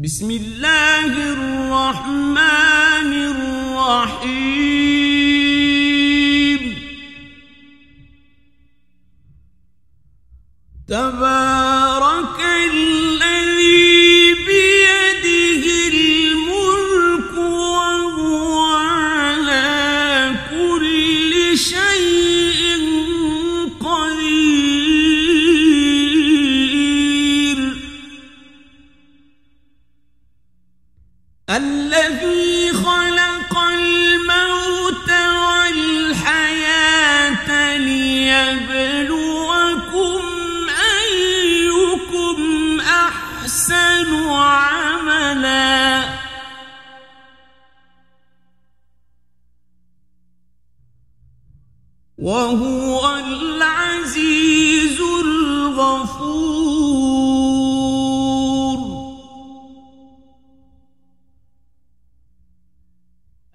بسم الله الرحمن الرحيم تبارك الذي بيده الملك وهو على كل شيء قدير الذي خلق الموت والحياة ليبلوكم أيكم أحسن عملا وهو العزيز الغفور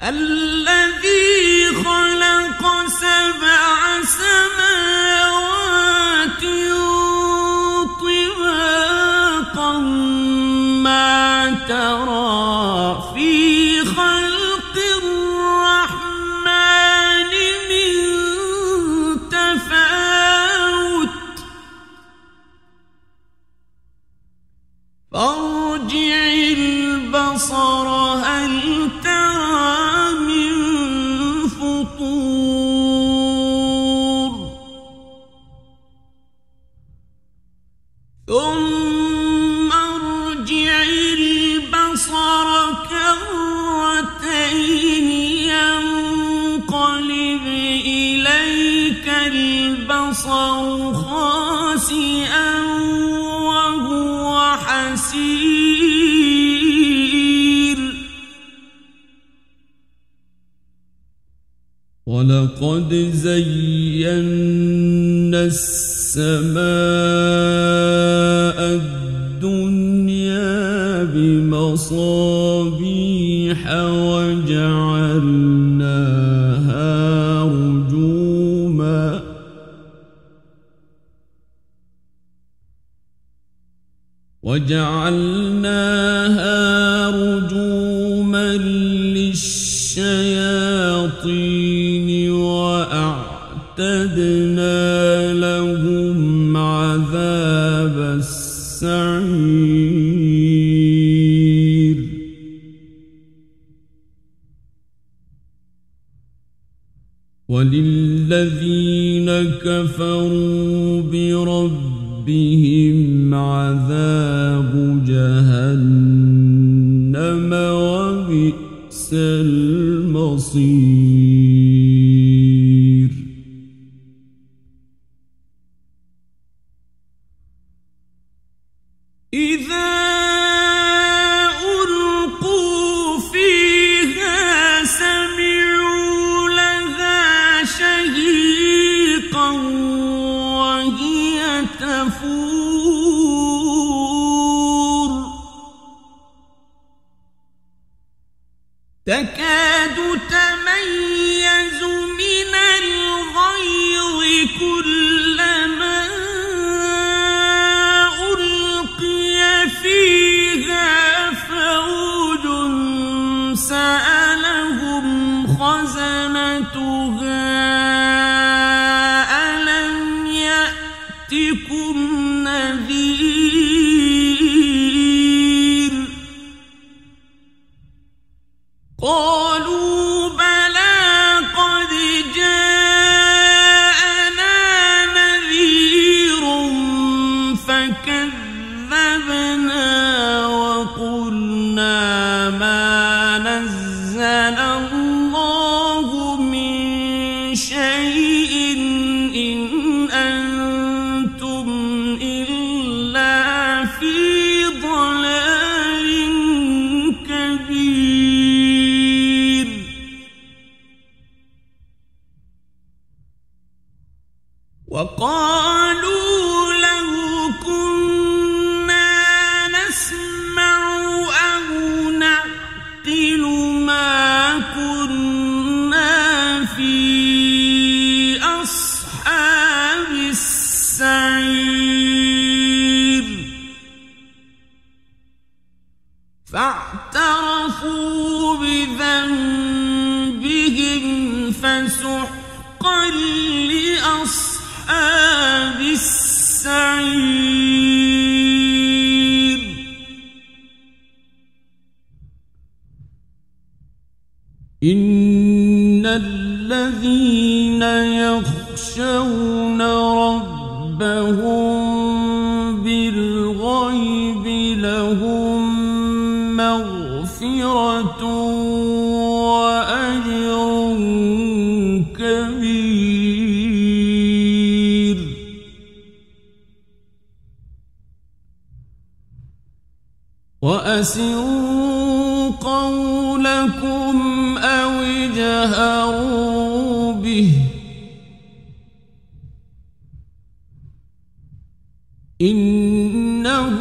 الذي خلق 7 سماوات طباقا ما ترى في خلق الرحمن من تفاوت فارجع البصر هل ترى من فطور ثم ارجع البصر كرتين ينقلب إليك البصر خاسئا وهو حسير ولقد زينا السماء الدنيا بمصابيح وجعلناها رجوما للشياطين وأعتدنا لهم عذاب السعير وللذين كفروا بربهم عذاب جهنم وبئس المصير إذا ألقوا فيها سمعوا لها شهيقا وهي تفور تكاد تميز من الغيظ كلما ألقي فيها فوج سألهم خزنتها ألم يأتكم نذير قالوا فاعترفوا بذنبهم فسحقا لأصحاب السعير إن الذين يخشون ربهم بالغيب لهم مغفرة وأجر كبير وأسروا قولكم أو اجهروا به إنه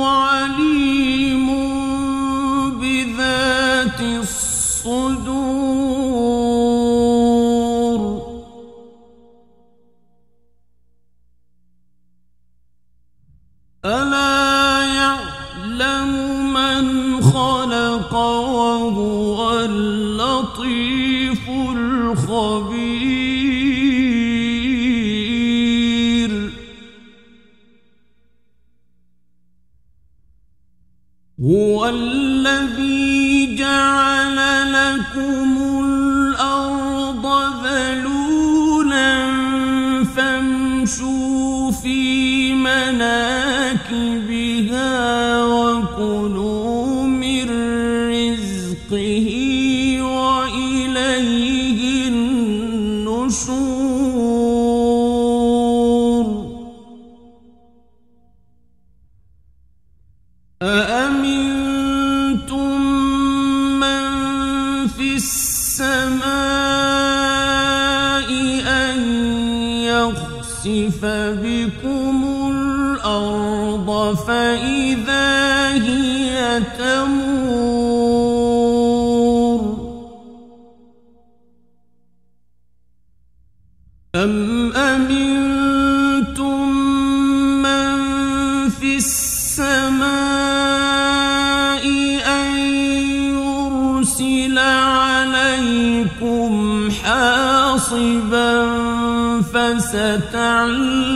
عليم بذات الصدور ألا يعلم من خلق وهو اللطيف الخبير هو الذي جعل لكم الأرض ذلولا فامشوا في مناكبها وكلوا من رزقه وإليه النشور أأمنتم من في السماء أن يخسف بكم الأرض فإذا هي تمور أم أمنتم من في السماء أن يرسل عليكم حاصبا فستعلمون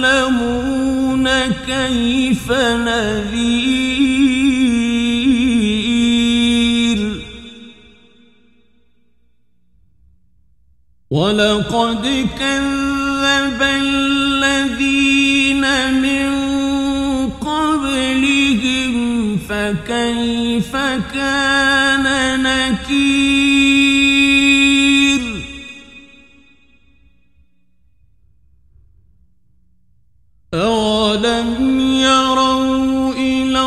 كيف نذير ولقد كذب الذين من قبلهم فكيف كان نكير أولم يروا إلى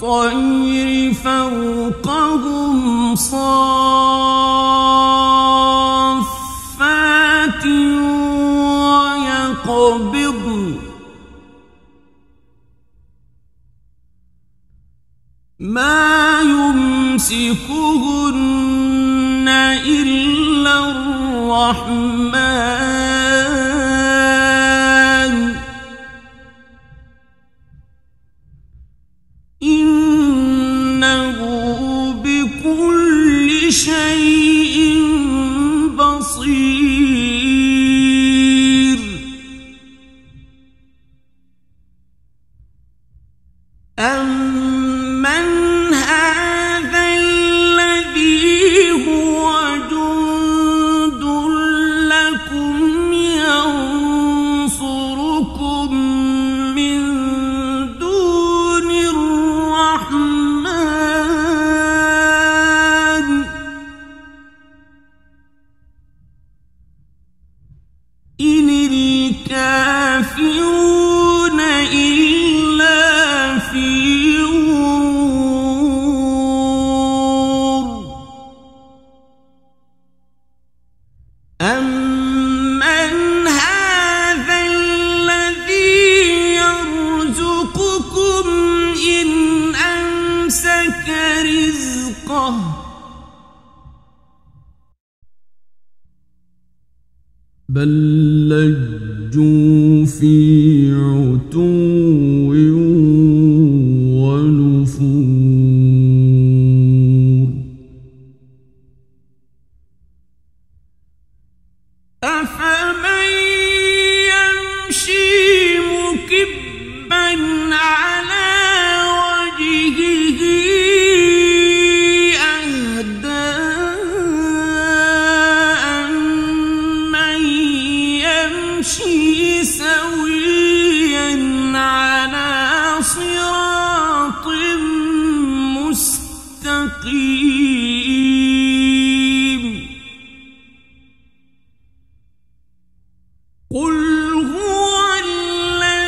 الطير فوقهم صافات ويقبضن ما يمسكهن إلا الرحمن إنه بكل شيء بصير أمن هذا الذي هو جند لكم ينصركم من دون الرحمن إن الكافرون إلا في غرور أمن هذا الذي يرزقكم إن أمسك رزقه بل لجوا في عتو ونفور مستقيم قل هو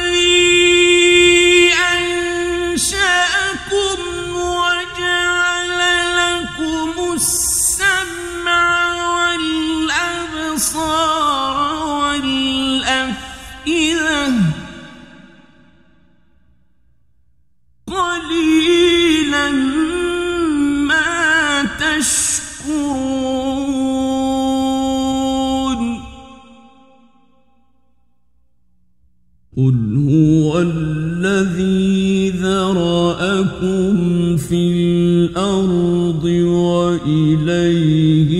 الذي أنشأكم وجعل لكم السمع والأبصار والأفئدة قليلا ما تشكرون قل هو الذي ذرأكم في الأرض وإليه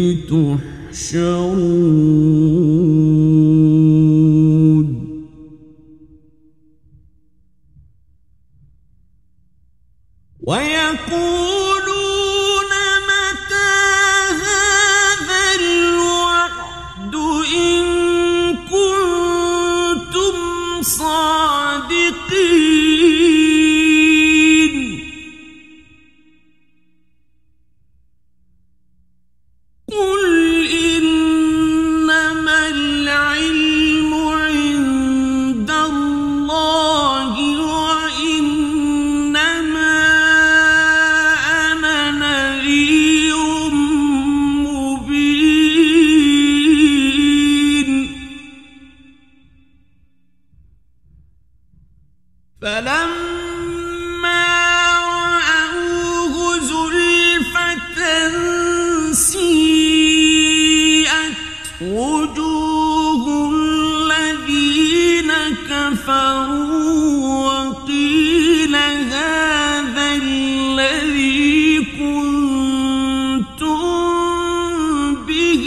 تحشرون ويقولون متى هذا الوعد إن كنتم صادقين قل إنما العلم عند الله وإنما أنا نذير مبين فلما رأوه زلفة سيئت وجوه الذين كفروا وقيل هذا الذي كنتم به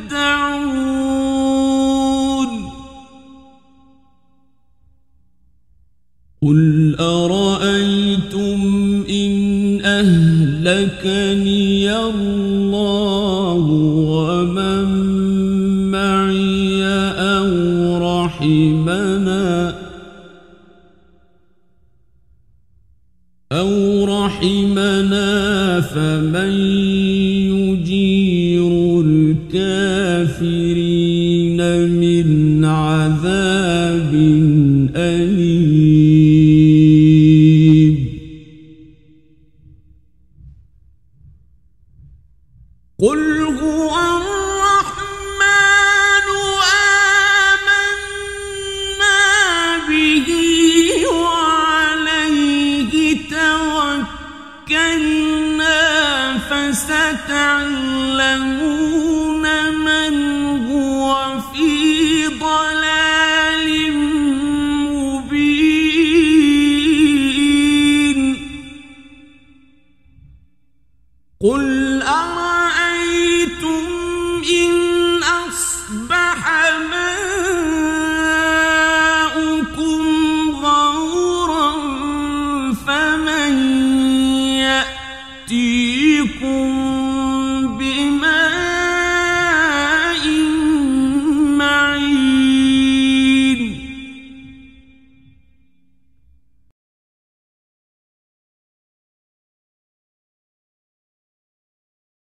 تدعون قل أرأيتم إن أهلكني الله ومن معي أو رحمنا فمن يجير الكافرين من عذاب أليم قل هو الرحمن آمنا به وعليه توكلنا فستعلمون من هو في ضلال مبين قل أرأيتم إن أصبح ماؤكم غورا فمن يأتي